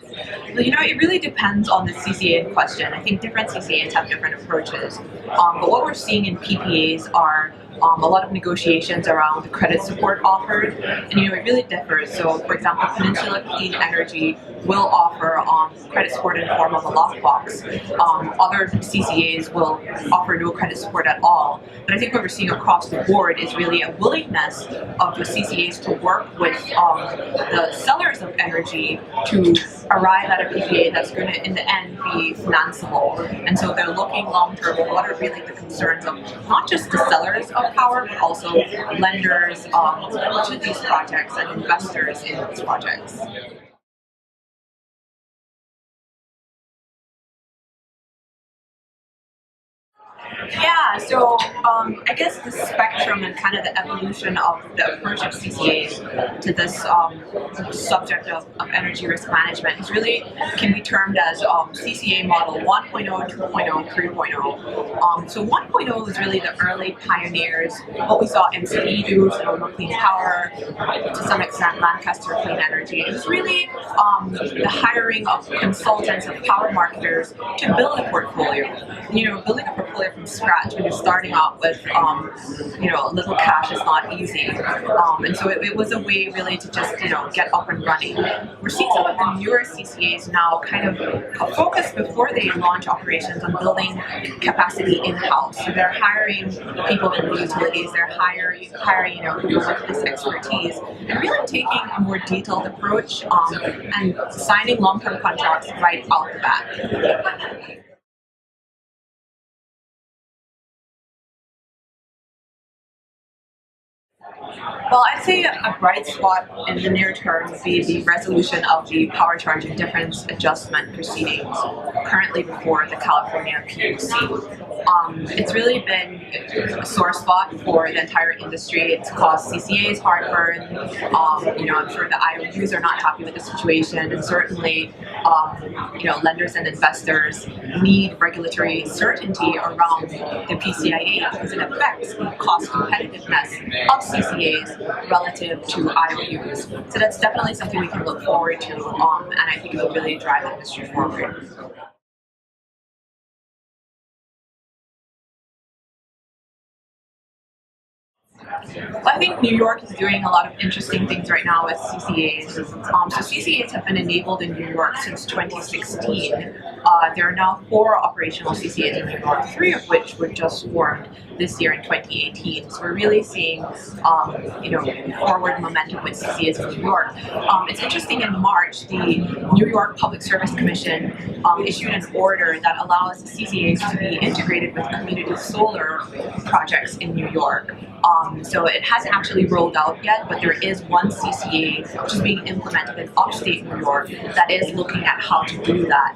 Well, it really depends on the CCA in question. I think different CCAs have different approaches. But what we're seeing in PPAs are a lot of negotiations around the credit support offered, and it really differs. So, for example, Peninsula Clean Energy will offer credit support in the form of a lockbox. Other CCAs will offer no credit support at all. But I think what we're seeing across the board is really a willingness of the CCAs to work with the sellers of energy to arrive at a PPA that's going to, in the end, be financeable. And so they're looking long term at what are really the concerns of not just the sellers of power, but also lenders to these projects and investors in these projects. Yeah, so I guess the spectrum and kind of the evolution of the approach of CCAs to this subject of energy risk management is really can be termed as CCA model 1.0, 2.0, 3.0. So 1.0 is really the early pioneers, what we saw MCE do, Sonoma Clean Power, to some extent Lancaster Clean Energy. It was really the hiring of consultants, of power marketers to build a portfolio. Building a portfolio from scratch when you're starting out with little cash is not easy, and so it was a way really to just get up and running. We're seeing some of the newer CCAs now kind of focus before they launch operations on building capacity in-house. So they're hiring people from the utilities, they're hiring people with this expertise, and really taking a more detailed approach and signing long-term contracts right out the bat. Well, I'd say a bright spot in the near term would be the resolution of the power charge and difference adjustment proceedings currently before the California PUC. It's really been a sore spot for the entire industry. It's caused CCAs heartburn. I'm sure the IOUs are not happy with the situation, and certainly, lenders and investors need regulatory certainty around the PCIA because it affects the cost competitiveness of CCAs relative to IOUs. So that's definitely something we can look forward to, and I think it will really drive the industry forward. Well, I think New York is doing a lot of interesting things right now with CCAs. So CCAs have been enabled in New York since 2016. There are now 4 operational CCAs in New York, 3 of which were just formed this year in 2018. So we're really seeing, forward momentum with CCAs in New York. It's interesting. In March, the New York Public Service Commission issued an order that allows CCAs to be integrated with community solar projects in New York. So it hasn't actually rolled out yet, but there is one CCA which is being implemented in upstate New York that is looking at how to do that.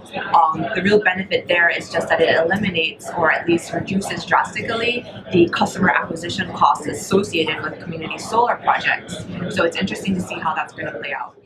The real benefit there is just that it eliminates or at least reduces drastically the customer acquisition costs associated with community solar projects. So it's interesting to see how that's going to play out.